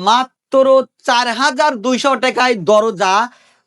মাত্র 4200 টাকায় দরজা,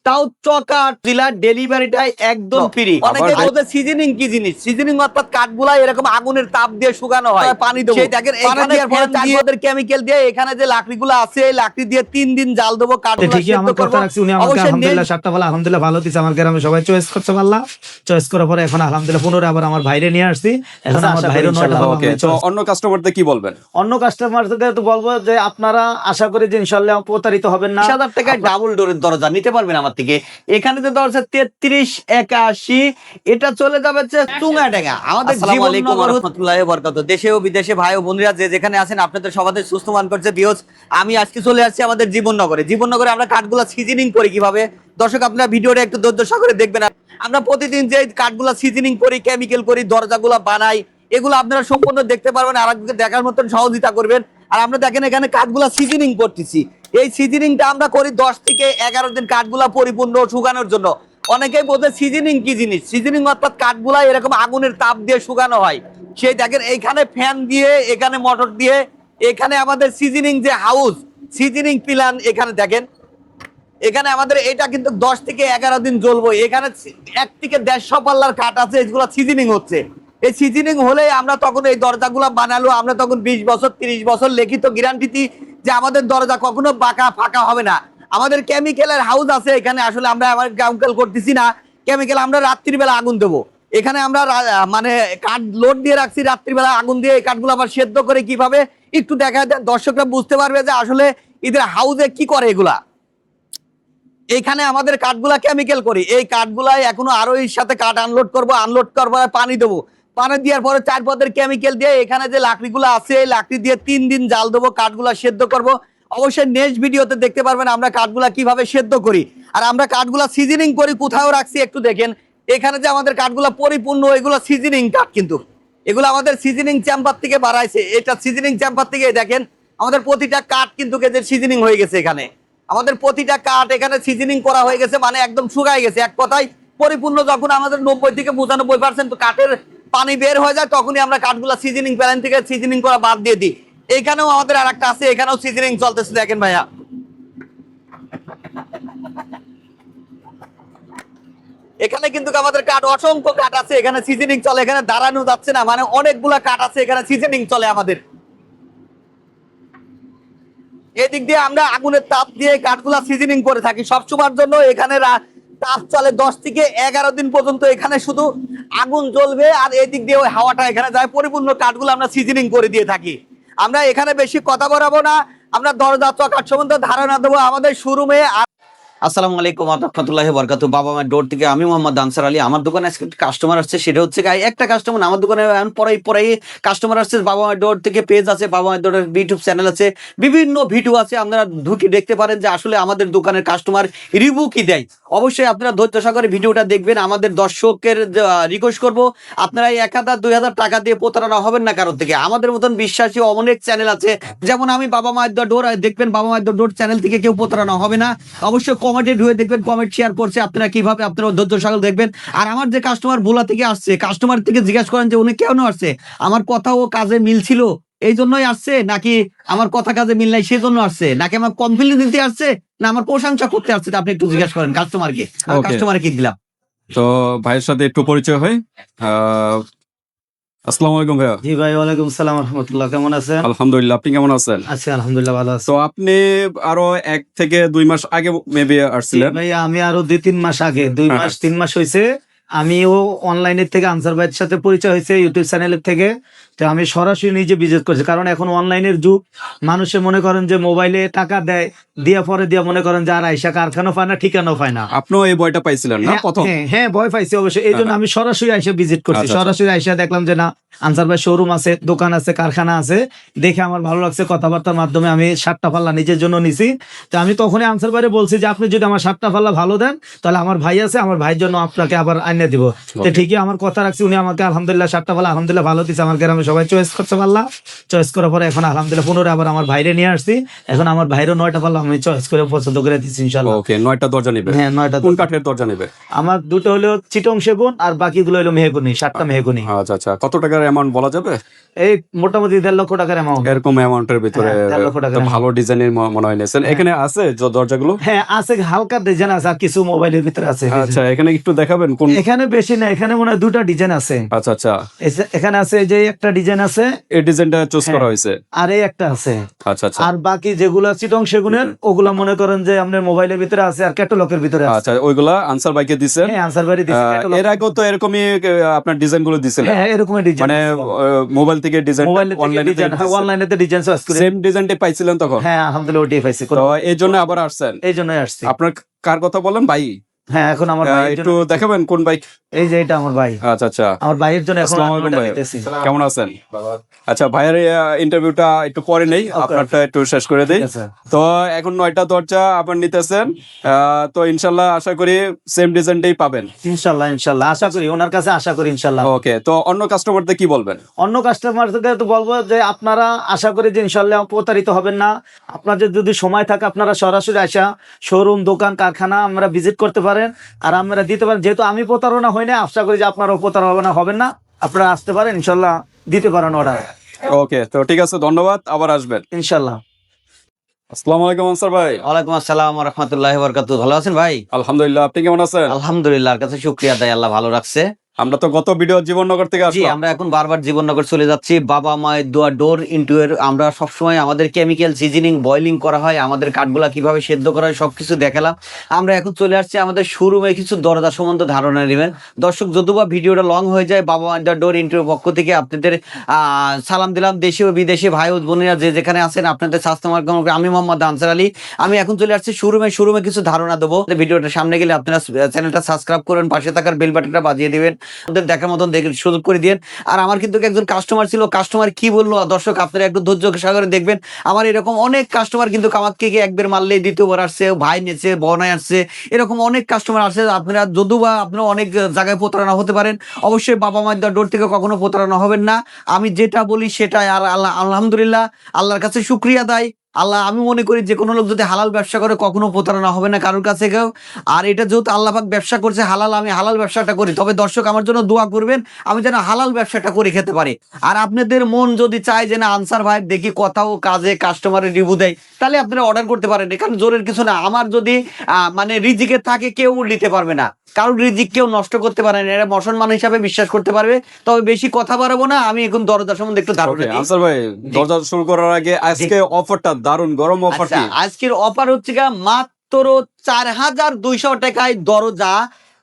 তাও চকার জেলার ডেলিভারিটা একদম ফ্রি। অনেকে বলতে সিজনিং কি জিনিস, সিজনিং অর্থাৎ কাঠগুলা এরকম আগুনের তাপ দিয়ে শুকানো হয়, পানি দেবো, সেই দেখেন এখানে চারপদের কেমিক্যাল দিয়ে এখানে যে লাকড়িগুলো আছে এই লাকড়ি দিয়ে 3 দিন জাল দেবো, কাঠগুলো সিদ্ধ করব। উনি আমাকে আলহামদুলিল্লাহ 7টা বলা আলহামদুলিল্লাহ ভালো দিয়েছে। আমার গ্রামে সবাই চয়েস করছে, পারলাম চয়েস করার পরে এখন আলহামদুলিল্লাহ পুনরায় আবার আমার ভাইরে নিয়ে আসছি। এখন আমার ভাইরে 9টা ওকে। তো অন্য কাস্টমারদের কি বলবেন? অন্য কাস্টমারদের তো বলবো যে আপনারা আশা করি যে ইনশাআল্লাহ প্রতারিত হবেন না। 20,000 টাকায় ডাবল ডোরের দরজা নিতে পারবেন আমার থেকে। এখানে যে দরজা 3381, এটা চলে যাবে চুঙ্গাডাঙ্গা আমাদের জীবননগর। রাহমাতুল্লাহি ওয়া বারাকাতুহু। দেশে ও বিদেশে ভাই ও বোনেরা যে যেখানে আছেন আপনাদের সবাদের সুস্থ মান করছে বিয়স। আমি আজকে চলে আসছি আমাদের জীবননগরে। জীবননগরে আমরা কাঠগুলা সিজনিং করি কিভাবে, দর্শক আপনারা ভিডিওটা একটু ধৈর্য সহকারে দেখবেন। আমরা প্রতিদিন যে কাঠগুলা সিজনিং করি, কেমিক্যাল করি, দরজাগুলা বানাই, এগুলো আপনারা সম্পূর্ণ দেখতে পারবেন, আর দেখার মতন সহযোগিতা করবেন। আর আমরা দেখেন এখানে কাঠগুলা সিজনিং করতেছি। এই সিজনিংটা আমরা করি 10 থেকে 11 দিন কাঠগুলা পরিপূর্ণ শুকানোর জন্য। অনেকেই বলতে সিজনিং কি জিনিস, সিজনিং অর্থাৎ কাঠগুলা এরকম আগুনের তাপ দিয়ে শুকানো হয়, সেই দেখেন এইখানে ফ্যান দিয়ে, এখানে মোটর দিয়ে, এখানে আমাদের সিজনিং যে হাউস, সিজনিং প্ল্যান এখানে দেখেন, এখানে আমাদের এটা কিন্তু 10 থেকে 11 দিন জ্বলবো। এখানে 1 থেকে 150 পাল্লার কাঠ আছে, এগুলো সিজনিং হচ্ছে। এই সিজনিং হলে আমরা তখন এই দরজাগুলো বানালো, আমরা তখন 20 বছর 30 বছর লিখিত গ্যারান্টি দিই যে আমাদের দরজা কখনো বাঁকা ফাঁকা হবে না। আমাদের কেমিক্যালের হাউস আছে এখানে, আসলে আমরা কেমিক্যাল করতেছি না, কেমিক্যাল আমরা রাত্রিবেলা আগুন দেবো। এখানে আমরা মানে কাঠ লোড দিয়ে রাখছি, রাত্রিবেলা আগুন দিয়ে এই কাঠগুলো আবার সেদ্ধ করে কিভাবে একটু দেখা দেন, দর্শকরা বুঝতে পারবে যে আসলে এদের হাউসে কি করে এগুলা। এইখানে আমাদের কাঠগুলা কেমিক্যাল করি, এই কাঠগুলাই এখনো আরো এর সাথে কাঠ আনলোড করবো, আনলোড করবো পানি দেবো, পানি দেওয়ার পরে 4 পদের কেমিক্যাল দিয়ে এখানে যে লাকড়িগুলো আছে এই লাকড়ি দিয়ে 3 দিন জাল দেবো, কাঠগুলা সেদ্ধ করব। অবশ্যই নেক্সট ভিডিওতে দেখতে পারবেন আমরা কাঠগুলা কিভাবে সেদ্ধ করি। আর আমরা কাঠগুলা সিজনিং করি কোথাও রাখছি একটু দেখেন, এখানে যে আমাদের কাঠগুলা পরিপূর্ণ এগুলো সিজনিং কাঠ, কিন্তু এগুলো আমাদের সিজনিং চেম্বার থেকে বাড়াইছে। এটা সিজনিং চেম্বার থেকে দেখেন আমাদের প্রতিটা কাঠ কিন্তু সিজনিং হয়ে গেছে। এখানে আমাদের প্রতিটা কাঠ এখানে সিজনিং করা হয়ে গেছে, মানে একদম শুকায় গেছে। এক কথায় পরিপূর্ণ যখন আমাদের 90 থেকে 95% কাঠের পানি বের হয়ে যায়, তখনই আমরা কাঠগুলা সিজনিং প্ল্যান থেকে সিজনিং করা বাদ দিয়ে দিই। এইখানেও আমাদের আরেকটা আছে, এখানেও সিজনিং চলতেছে দেখেন ভাইয়া। এখানে কিন্তু আমাদের কাঠ অসংখ্য কাঠ আছে, এখানে সিজনিং চলে, এখানে দাঁড়ানো যাচ্ছে না, মানে অনেকগুলা কাঠ আছে এখানে সিজনিং চলে আমাদের। এদিক দিয়ে আমরা আগুনের তাপ দিয়ে কাঠগুলা সিজনিং করে থাকি সবসময়ের জন্য। এখানে তাপ চলে 10 থেকে 11 দিন পর্যন্ত, এখানে শুধু আগুন জ্বলবে আর এদিক দিয়ে ওই হাওয়াটা এখানে যায়, পরিপূর্ণ কাঠগুলো আমরা সিজনিং করে দিয়ে থাকি। আমরা এখানে বেশি কথা বলাবো না, আমরা দরজা চকাঠ সম্বন্ধে ধারণা দেবো আমাদের শোরুমে। আসসালামু আলাইকুম ওয়া রাহমাতুল্লাহি ওয়া বারাকাতুহু। বাবা মায়ের ডোর থেকে আমি মোহাম্মদ আনসার আলী। আমার দোকানে আজকে কাস্টমার আসছে, সেটা হচ্ছে একটা কাস্টমার আমার দোকানে পরে কাস্টমার আসছে। বাবা মায়ের ডোর থেকে পেজ আছে, বাবা মায়ের ডোরের ইউটিউব চ্যানেল আছে, বিভিন্ন ভিডিও আছে, আপনারা ঢুকে দেখতে পারেন যে আসলে আমাদের দোকানের কাস্টমার রিভিউ কি দেয়। অবশ্যই আপনারা ধৈর্য সহকারে ভিডিওটা দেখবেন। আমাদের দর্শকের রিকোয়েস্ট করবো আপনারা 1000-2000 টাকা দিয়ে প্রতারণা হবেন না কারোর থেকে। আমাদের মতন বিশ্বাসী অনেক চ্যানেল আছে, যেমন আমি বাবা মায়ের ডোর দেখবেন, বাবা মায়ের ডোর চ্যানেল থেকে কেউ প্রতারণা হবে না। অবশ্যই কমেন্টে ঢুকে দেখবেন, কমেন্ট শেয়ার করছে আপনারা কিভাবে, আপনারা ধৈর্য সহকারে দেখবেন। আর আমার যে কাস্টমার ভোলা থেকে আসছে, কাস্টমার থেকে জিজ্ঞাসা করেন যে উনি কেন আসছে, আমার কথা ও কাজে মিল ছিল এই জন্যই আসছে, নাকি আমার কথা কাজে মিল নাই সেই জন্য আসছে, নাকি আমার কনফিডেন্স দিতে আসছে, না আমার প্রশংসা করতে আসছে, আপনি একটু জিজ্ঞাসা করেন কাস্টমারকে। কাস্টমারে কি দিলাম। তো ভাইয়ের সাথে একটু পরিচয় হয়। আসসালামু আলাইকুম ভাইয়া। জি ভাই, ওয়ালাইকুম আসসালাম ওয়া রাহমাতুল্লাহ। কেমন আছেন? আলহামদুলিল্লাহ, আপনি কেমন আছেন? আছি আলহামদুলিল্লাহ, ভালো আছি। তো আপনি আরো 1 থেকে 2 মাস আগে মেবি আসছিলেন। ভাই আমি আরো 2-3 মাস আগে, 2 মাস 3 মাস হয়েছে আমিও অনলাইনের থেকে আনসার ভাইয়ের সাথে পরিচয় হয়েছে ইউটিউব চ্যানেলের থেকে। তো আমি সরাসরি নিজে ভিজিট করছি, কারণ এখন অনলাইনের যুগ। মানুষে মনে করেন যে মোবাইলে টাকা দেয়, দিয়ে পরে দিয়ে মনে করেন যে আর আইসা কারখানা পায় না, ঠিকানাও পায় না। আপনিও এই বইটা পাইছিলেন না প্রথম? হ্যাঁ ভয় পাইছি অবশ্যই, এই জন্য আমি সরাসরি আইসা ভিজিট করছি। সরাসরি আইসা দেখলাম যে না, আনসার ভাই শোরুম আছে, দোকান আছে, কারখানা আছে, দেখে আমার ভালো লাগছে। কথাবার্তার মাধ্যমে আমি 7টা পাল্লা নিজের জন্য নিছি। তো আমি তখনই আনসার ভাইরে বলছি যে আপনি যদি আমার 7টা পাল্লা ভালো দেন, তাহলে আমার ভাই আছে, আমার ভাইয়ের জন্য আপনাকে আবার এনে দিব। তো ঠিকই আমার কথা রাখছি, উনি আমাকে আলহামদুলিল্লাহ সাতটা বলে আলহামদুলিল্লাহ ভালো দিচ্ছে, আমার গ্রামে সবাই চয়েস করতে পারলাম, চয়েস করার পরে এখন আলহামদুলিল্লাহ পুনরায় আবার আমার ভাইরে নিয়ে আসছি, এখন আমার ভাইরও 9টা পাল্লা আমি চয়েস করে পছন্দ করে দিচ্ছি ইনশাল্লাহ। ওকে, 9টা দরজা নেবে? হ্যাঁ 9টা। কোন কাঠের দরজা নেবে? আমার দুটো হলো চিটং সেগুন আর বাকিগুলো হলো মেহগুনি, 7টা মেহগুনি। আচ্ছা আচ্ছা, কত টাকার অ্যামাউন্ট বলা যাবে? এই মোটামুটি 1.5 লক্ষ টাকার অ্যামাউন্ট। এরকম অ্যামাউন্টের ভিতরে 1.5 লক্ষ টাকা। তো ভালো ডিজাইনের মনে হয় নিয়েছেন। এখানে আছে দরজাগুলো? হ্যাঁ আছে, হালকা ডিজাইন আছে আর কিছু মোবাইলের ভিতরে আছে। আচ্ছা, এখানে একটু দেখাবেন কোন? এখানে বেশি না, এখানে মনে হয় 2টা ডিজাইন আছে। আচ্ছা আচ্ছা, এখানে আছে যে একটা ডিজাইন আছে, এই ডিজাইনটা চুজ করা হয়েছে, আর এই একটা আছে। আচ্ছা আচ্ছা আর বাকি যেগুলো চিটং সেগুনের ওগুলা মনে করেন যে আপনার মোবাইলের ভিতরে আছে আর ক্যাটালগের ভিতরে আছে। আচ্ছা, ওইগুলা আনসার বাইকে দিছেন? হ্যাঁ আনসার বাড়ি দিছি। এর আগেও তো এরকমই আপনার ডিজাইন গুলো দিছিলেন? হ্যাঁ এরকমই ডিজাইন, মানে মোবাইল থেকে ডিজাইন, মোবাইল থেকে ডিজাইন, অনলাইনে তে ডিজাইন চয়েস করে। সেম ডিজাইনটা পাইছিলেন তখন? হ্যাঁ আলহামদুলিল্লাহ ওটাই পাইছি। তো এই জন্য আবার আসছেন? এই জন্যই আসছি। আপনার কার কথা বলেন? ভাই? হ্যাঁ এখন আমার ভাই, একটু দেখাবেন কোন বাইক? এই যে এটা আমার ভাই। আচ্ছা আচ্ছা, আমার ভাইয়ের জন্য এখন আসসালামু আলাইকুম ভাই, কেমন আছেন? আচ্ছা, ভাইয়ের ইন্টারভিউটা একটু পরে নেই, আপনারটা একটু শেষ করে দেই। তো এখন 9টা দরজা আপনার নিতেছেন, তো ইনশাল্লাহ আশা করি সেম ডিজাইনটাই পাবেন ইনশাল্লাহ। ইনশাল্লাহ আশা করি, ওনার কাছে আশা করি ইনশাল্লাহ। ওকে, তো অন্য কাস্টমারদের কি বলবেন? অন্য কাস্টমারদেরকে তো বলবো যে আপনারা আশা করি যে ইনশাল্লাহ প্রতারিত হবেন না। আপনাদের যদি সময় থাকে আপনারা সরাসরি আসা শোরুম, দোকান, কারখানা আমরা ভিজিট করতে পারেন আর আমরা দিতে পারেন। যেহেতু আমি প্রতারণা হই না, আশা করি যে আপনারাও প্রতারণা হবেন না, আপনারা আসতে পারেন ইনশাল্লাহ, দিতে পারেন অর্ডার। ওকে, তো ঠিক আছে, ধন্যবাদ, আবার আসবেন ইনশাল্লাহ। আসসালামু আলাইকুম আনসার ভাই। ওয়ালাইকুম আসসালাম ওয়া রাহমাতুল্লাহি ওয়া বারাকাতুহু। ভালো আছেন ভাই? আলহামদুলিল্লাহ, আপনি কেমন আছেন? আলহামদুলিল্লাহ, কাছে শুকরিয়া দেয়, আল্লাহ ভালো রাখছে। আমরা তো গত ভিডিও জীবননগর থেকে জি, আসলাম। আমরা এখন বারবার জীবননগর চলে যাচ্ছি। বাবা মায়ের দোয়া ডোর ইনটু এর আমরা সবসময় আমাদের কেমিক্যাল সিজনিং, বয়লিং করা হয়, আমাদের কাঠগুলা কিভাবে সেদ্ধ করা হয় সবকিছু দেখালাম। আমরা এখন চলে আসছি আমাদের শোরুমে কিছু দরজা সম্বন্ধে ধারণা নেবেন। দর্শক যদিবা ভিডিওটা লং হয়ে যায়, বাবা মায়ের দোয়া ডোর ইনটু এর পক্ষ থেকে আপনাদের সালাম দিলাম। দেশে ও বিদেশে ভাই ও বোনেরা যে যেখানে আছেন, আপনাদের স্বাস্থ্য মার্গম, আমি মোহাম্মদ আনসার আলী। আমি এখন চলে আসছি শোরুমে কিছু ধারণা দেবো। ভিডিওটা সামনে গেলে আপনারা চ্যানেলটা সাবস্ক্রাইব করবেন, পাশে থাকার বেল বাটনটা বাজিয়ে দিবেন, ওদের দেখার মতন দেখে সুযোগ করে দিন। আর আমার কিন্তু একজন কাস্টমার ছিল, কাস্টমার কি বললো দর্শক আপনারা একটু ধৈর্য সহকারে দেখবেন। আমার এরকম অনেক কাস্টমার কিন্তু আমাকে একবার মারলেই দ্বিতীয়বার আসছে, ভাই নিচ্ছে, বনায় আসছে, এরকম অনেক কাস্টমার আসছে। আপনারা যদিও বা আপনারা অনেক জায়গায় প্রতারণা হতে পারেন, অবশ্যই বাবা মায়ের ডোর থেকে কখনো প্রতারণা হবেন না। আমি যেটা বলি সেটাই। আর আল্লাহ আলহামদুলিল্লাহ, আল্লাহর কাছে শুকরিয়া দেয় আল্লাহ। আমি মনে করি যে কোনো লোক যদি হালাল ব্যবসা করে কখনো প্রতারণা হবে না কারোর কাছে কেউ। আর এটা যেহেতু আল্লাহ পাক ব্যবসা করছে হালাল, আমি হালাল ব্যবসাটা করি। তবে দর্শক আমার জন্য দোয়া করবেন, আমি যেন হালাল ব্যবসাটা করে খেতে পারি। আর আপনাদের মন যদি চায় যে না আনসার ভাই দেখি কথা ও কাজে কাস্টমারের রিভিউ দেয়, তাহলে আপনারা অর্ডার করতে পারেন। এখানে জোরের কিছু না। আমার যদি মানে রিজিকে থাকে কেউ নিতে পারবে না, কারোর রিজিক কেউ নষ্ট করতে পারে না, এরা মুসলমান হিসাবে বিশ্বাস করতে পারবে। তবে বেশি কথা বাড়াবো না, আমি এখন দরজা সম্বন্ধে একটু ধারণা দিই। আনসার ভাই, দরজা শুরু করার আগে আজকে অফারটা দারুন, গরম অফার। আচ্ছা, আজকের অফার হচ্ছে মাত্র 4200 টাকায় দরজা,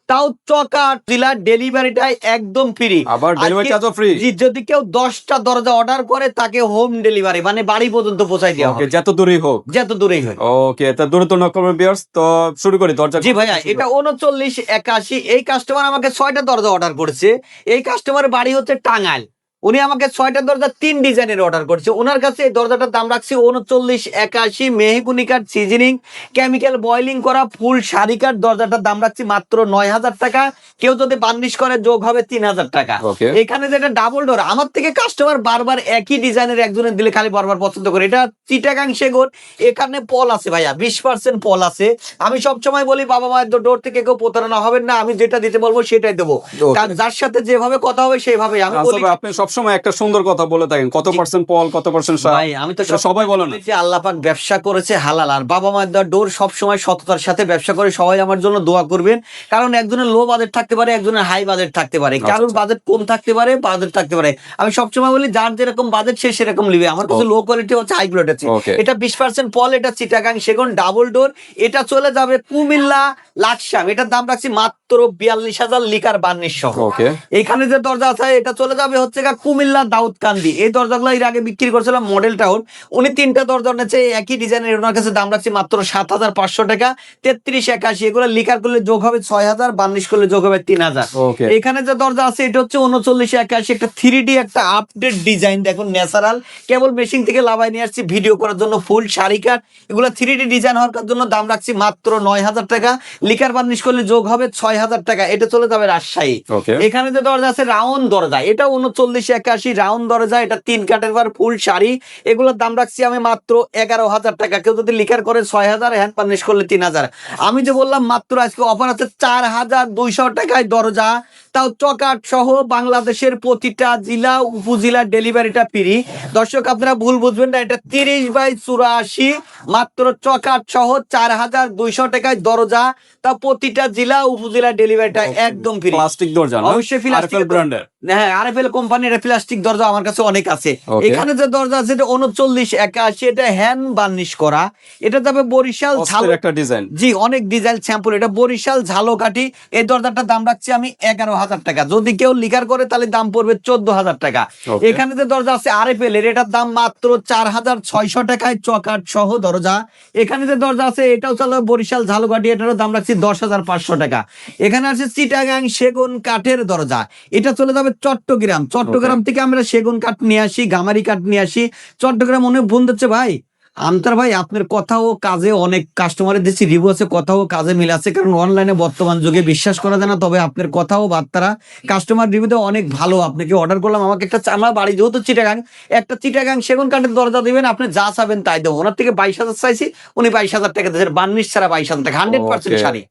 তাও চকা জেলা, ডেলিভারিটা একদম ফ্রি। আবার ডেলিভারি চার্জও ফ্রি। যদি কেউ 10টা দরজা অর্ডার করে তাকে হোম ডেলিভারি মানে বাড়ি পর্যন্ত পৌঁছাই দেওয়া হবে, যত দূরেই হোক, যত দূরেই হয়। ওকে, তা দূরে তো নকল ভিউয়ার্স, তো শুরু করি দরজা। জি ভাইয়া, এটা 3981। এই কাস্টমার আমাকে 6টা দরজা অর্ডার করেছে। এই কাস্টমারের বাড়ি হচ্ছে টাঙ্গাইল। উনি আমাকে 6টা দরজা 3 ডিজাইনের অর্ডার করছে। ওনার কাছে এই দরজাটার দাম রাখছি 3981। মেহগুনি কাঠ, সিজনিং, কেমিক্যাল বয়লিং করা, ফুল শাড়ি কাঠ। দরজাটার দাম রাখছি মাত্র 9000 টাকা। কেউ যদি বার্নিশ করে যোগ হবে 3000 টাকা। এখানে যেটা ডাবল ডোর, আমার থেকে কাস্টমার বারবার একই ডিজাইনের একজনের দিলে খালি বারবার পছন্দ করে। এটা চিটাগাং সেগুন, এখানে পল আছে ভাইয়া, 20% পল আছে। আমি সবসময় বলি বাবা মায়ের ডোর থেকে কেউ প্রতারণা হবেন না, আমি যেটা দিতে বলবো সেটাই দেবো। কারণ যার সাথে যেভাবে কথা হবে সেইভাবে আমি বলি। আপনি সবসময় একটা সুন্দর কথা বলে থাকেন, কত পার্সেন্ট পল, কত পার্সেন্ট শাড়ি। ভাই আমি তো সবাই বলে না যে আল্লাহ পাক ব্যবসা করেছে হালাল, আর বাবা মায়ের দেওয়া ডোর সবসময় সততার সাথে ব্যবসা করে। সবাই আমার জন্য দোয়া করবেন, কারণ একজনের লো বাজেট থাকতে পারে, একজনের হাই বাজেট থাকতে পারে, কারোর বাজেট কম থাকতে পারে, বাজেট থাকতে পারে। আমি সবসময় বলি যার যেরকম বাজেট সে সেরকম নিবে। আমার কাছে লো কোয়ালিটি হচ্ছে, হাই কোয়ালিটি আছে। এটা 20% পল, এটা চিটাগাং সেগুন ডাবল ডোর। এটা চলে যাবে কুমিল্লা লাকসাম। এটার দাম রাখছি মাত্র 42000 লিকার বার্নিশ সহ। ওকে, এখানে যে দরজা আছে এটা চলে যাবে হচ্ছে কুমিল্লা দাউদকান্দি। এই দরজাগুলো এর আগে বিক্রি করছিলাম মডেল টাউন, উনি 3টা দরজা নিচ্ছে একই ডিজাইনের, ওনার কাছে দাম রাখছি মাত্র 7,500 টাকা। 3381 এগুলো লিকার করলে যোগ হবে 6,000, বার্নিশ করলে যোগ হবে 3,000। Okay. এখানে যে দরজা আছে এটা হচ্ছে 3981, একটা 3D একটা আপডেট ডিজাইন, দেখুন ন্যাচারাল, কেবল মেশিন থেকে লাভাই নিয়ে আসছি ভিডিও করার জন্য, ফুল শাড়ি কাট, এগুলো 3D ডিজাইন হওয়ার জন্য দাম রাখছি মাত্র 9,000 টাকা। লিকার বার্নিশ করলে যোগ হবে 6,000 টাকা। এটা চলে যাবে রাজশাহী। Okay. এখানে যে দরজা আছে রাউন্ড দরজা, এটা 3981 রাউন্ড দরজা, এটা 3 কাটের পর ফুল শাড়ি, এগুলোর দাম রাখছি আমি মাত্র 11,000 টাকা। কেউ যদি লিকার করে 6,000, হ্যান্ড বার্নিশ করলে 3,000। আমি যে বললাম মাত্র আজকে অফার আছে 4,200 টাকায় দরজা, তাও চকাট সহ, বাংলাদেশের প্রতিটা জেলা উপজেলা ডেলিভারিটা ফ্রি। দর্শক আপনারা ভুল বুঝবেন না, এটা 30/84, মাত্র চকাট সহ 4,200 টাকায় দরজা, তা প্রতিটা জেলা উপজেলা ডেলিভারিটা একদম ফ্রি। প্লাস্টিক দরজা না? অবশ্যই প্লাস্টিক ব্র্যান্ডের। হ্যাঁ, আরএফএল কোম্পানির প্লাস্টিক দরজা আমার কাছে অনেক আছে। Okay. এখানে যে দরজা আছে এটা 3981, এটা হ্যান্ড বার্নিশ করা, এটা তবে বরিশাল ঝাল, অস্থির একটা ডিজাইন। জি অনেক ডিজাইন স্যাম্পল, এটা বরিশাল ঝালকাঠি। এই দরজাটার দাম রাখছি আমি 11,000 টাকা। যদি কেউ লিকার করে তাহলে দাম পড়বে 14,000 টাকা। Okay. এখানে যে দরজা আছে আরএফএল এর, এটার দাম মাত্র 4,600 টাকায় চকাট সহ দরজা। এখানে যে দরজা আছে এটাও চলো বরিশাল ঝালকাঠি, এটারও দাম রাখছি 10,500 টাকা। এখানে আছে চিটাগাং সেগুন কাঠের দরজা, এটা চলে যাবে চট্টগ্রাম। চট্টগ্রাম থেকে আমরা সেগুন কাঠ নিয়ে আসি, গামারি কাঠ নিয়ে আসি। চট্টগ্রাম অনেক বোন দিচ্ছে ভাই, আন্তর ভাই আপনার কথা ও কাজে, অনেক কাস্টমারের দিচ্ছি রিভিউ আছে, কথা ও কাজে মিল আছে, কারণ অনলাইনে বর্তমান যুগে বিশ্বাস করা যায় না, তবে আপনার কথা ও বার্তারা কাস্টমার রিভিউতে অনেক ভালো। আপনাকে অর্ডার করলাম, আমাকে একটা আমার বাড়ি যেহেতু চিটাগাং, একটা চিটাগাং সেগুন কাঠের দরজা দিবেন, আপনি যা চাবেন তাই দেবো। ওনার থেকে 22,000 চাইছি, উনি 22,000 টাকা দিয়েছেন, বার্নিশ ছাড়া 22,000 টাকা, 100% Okay. শাড়ি।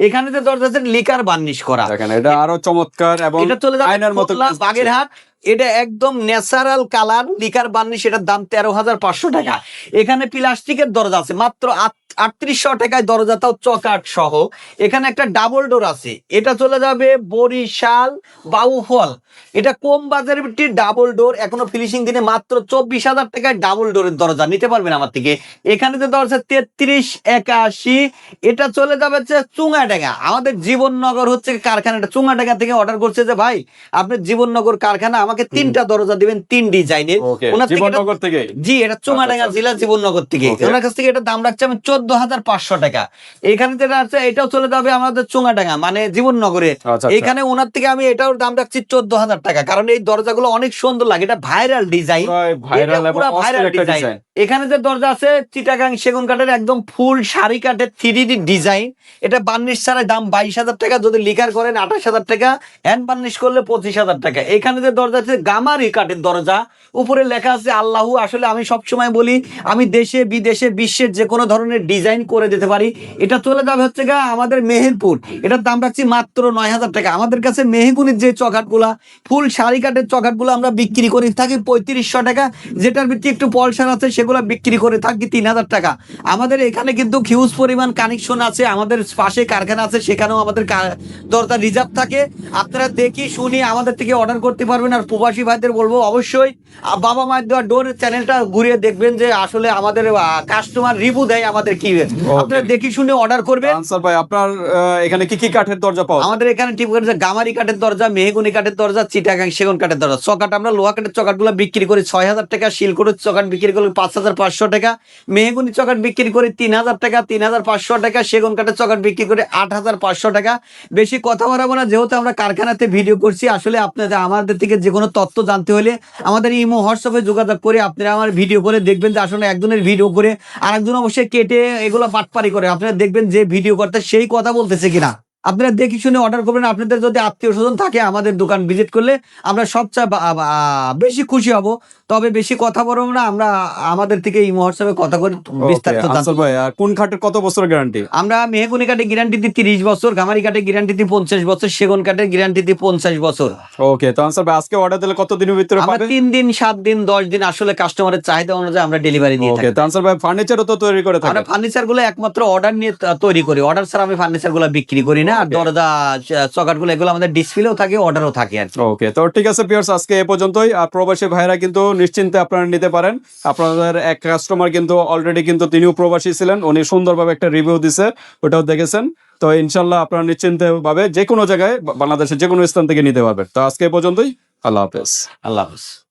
এখানে যে দরজা আছে লিকার বার্নিশ করা, দেখেন এটা আরো চমৎকার এবং এটা চলে যাবে আয়নার মতো। খুলনা বাগেরহাট। এটা একদম ন্যাচারাল কালার, লিকার বার্নিশ, এটার দাম 13,500 টাকা। এখানে প্লাস্টিকের দরজা আছে মাত্র 3800 টাকায় দরজা, তাও চকাট সহ। এখানে একটা ডাবল ডোর আছে, এটা চলে যাবে বরিশাল বাউফল, এটা কম বাজারের একটি ডাবল ডোর, এখনো ফিনিশিং দিনে মাত্র 24,000 টাকায় ডাবল ডোরের দরজা নিতে পারবেন আমার থেকে। এখানে যে দরজা 3381, এটা চলে যাবে হচ্ছে চুঙ্গাডাঙ্গা, আমাদের জীবননগর হচ্ছে কারখানাটা, চুঙ্গাডাঙ্গা থেকে অর্ডার করছে যে ভাই আপনার জীবননগর কারখানা, আমাকে 3টা দরজা দিবেন 3 ডিজাইনের। Okay. ওনার থেকে জীবননগর থেকে? জি, এটা চুঙ্গাডাঙ্গা জেলা জীবননগর থেকে। Okay. ওনার কাছ থেকে এটা দাম রাখছে আমি 14,500 টাকা। এখানে যেটা আছে এটাও চলে যাবে আমাদের চুঙ্গাডাঙ্গা মানে জীবননগরে। আচ্ছা। এখানে ওনার থেকে আমি এটাও দাম রাখছি 14,000 টাকা, কারণ এই দরজাগুলো অনেক সুন্দর লাগে, এটা ভাইরাল ডিজাইন, ভাইরাল এবং পুরো অস্থির ভাইরাল একটা ডিজাইন। ডিজাইন। এখানে যে দরজা আছে চিটাগাং সেগুন কাঠের একদম ফুল শাড়ি কাঠের 3D ডিজাইন, এটা বার্নিশ ছাড়া দাম 22,000 টাকা, যদি লিকার করেন 28,000 টাকা, হ্যান্ড বার্নিশ করলে 25,000 টাকা। এখানে যে দরজা আছে গামারি কাঠের দরজা, উপরে লেখা আছে আল্লাহু। আসলে আমি সবসময় বলি আমি দেশে বিদেশে বিশ্বের যে কোনো ধরনের ডিজাইন করে দিতে পারি। এটা চলে যাবে হচ্ছে গা আমাদের মেহেরপুর, এটার দাম রাখছি মাত্র 9,000 টাকা। আমাদের কাছে মেহগুনির যে চকাটগুলা ফুল শাড়ি কাঠের চকাটগুলো আমরা বিক্রি করে থাকি 3500 টাকা, যেটার ভিত্তি একটু পলসার আছে সেগুলো বিক্রি করে থাকি 3,000 টাকা। আমাদের এখানে কিন্তু হিউজ পরিমাণ কানেকশন আছে, আমাদের পাশে কারখানা আছে, সেখানেও আমাদের দরজা রিজার্ভ থাকে। আপনারা দেখি শুনি আমাদের থেকে অর্ডার করতে পারবেন। আর প্রবাসী ভাইদের বলবো অবশ্যই বাবা মায়ের দেওয়া ডোর চ্যানেলটা ঘুরিয়ে দেখবেন, যে আসলে আমাদের কাস্টমার রিভিউ দেয় আমাদের কি, আপনারা দেখি শুনে অর্ডার করবেন। আনসার ভাই আপনার এখানে কি কি কাঠের দরজা পাওয়া যায়? আমাদের এখানে টিপ করে গামারি কাঠের দরজা, মেহগুনি কাঠের দরজা, চিটাগাং সেগুন কাঠের দরজা। চকাট আমরা লোহা কাঠের চকাটগুলো বিক্রি করি 6,000 টাকা, শিলকোটের চকাট বিক্রি করি 5,500 টাকা, মেহগুনি চকাট বিক্রি করি 3,000 টাকা, 3,500 টাকা, সেগুন কাঠের চকাট বিক্রি করে 8,500 টাকা। বেশি কথা বাড়াবো না, যেহেতু আমরা কারখানাতে ভিডিও করছি। আসলে আপনাদের আমাদের থেকে যে কোনো তথ্য জানতে হলে আমাদের ইমো হোয়াটসঅ্যাপে যোগাযোগ করে আপনারা আমার ভিডিও করে দেখবেন, যে আসলে একজনের ভিডিও করে আরেকজন অবশ্যই কেটে এগুলো পাটপারি করে, আপনারা দেখবেন যে ভিডিও করতে সেই কথা বলতেছে কিনা। আপনারা দেখি শুনে অর্ডার করবেন। আপনাদের যদি আত্মীয় স্বজন থাকে আমাদের দোকান ভিজিট করলে আমরা সবচেয়ে বেশি খুশি হব। তবে বেশি কথা বলবো না, আমরা আমাদের থেকে এই হোয়াটসঅ্যাপে কথা করে বিস্তারিত জানতে। আনসার ভাই আর কোন খাটের কত বছরের গ্যারান্টি? আমরা মেহগুনি কাঠের গ্যারান্টি দিই 30 বছর, গামারি কাঠের গ্যারান্টি দিই 50 বছর, সেগুন কাঠের গ্যারান্টি দিই 50 বছর। ওকে, তো আনসার ভাই আজকে অর্ডার দিলে কত দিনের ভিতরে আমরা পাবে? 3 দিন 7 দিন 10 দিন আসলে কাস্টমারের চাহিদা অনুযায়ী আমরা ডেলিভারি দিয়ে ওকে, থাকি। তো আনসার ভাই ফার্নিচারও তো তৈরি করে আমরা থাকেন? ফার্নিচার গুলো একমাত্র অর্ডার নিয়ে তৈরি করি, অর্ডার ছাড়া আমি ফার্নিচার গুলো বিক্রি করি না। আর দরজা চকাট গুলো এগুলো আমাদের ডিসপ্লেও থাকে, অর্ডারও থাকে আর কি। ওকে, তো ঠিক আছে ভিউয়ার্স, আজকে এ পর্যন্তই। আর প্রবাসী ভাইরা কিন্তু নিশ্চিন্তে আপনারা নিতে পারেন। আপনাদের এক কাস্টমার কিন্তু অলরেডি কিন্তু তিনিও প্রবাসী ছিলেন, উনি সুন্দরভাবে একটা রিভিউ দিছে, ওটাও দেখেছেন। তো ইনশাল্লাহ আপনারা নিশ্চিন্তে ভাবে যে কোনো জায়গায় বাংলাদেশের যে কোনো স্থান থেকে নিতে পারবেন। তো আজকে এ পর্যন্তই। আল্লাহ হাফেজ। আল্লাহ হাফেজ।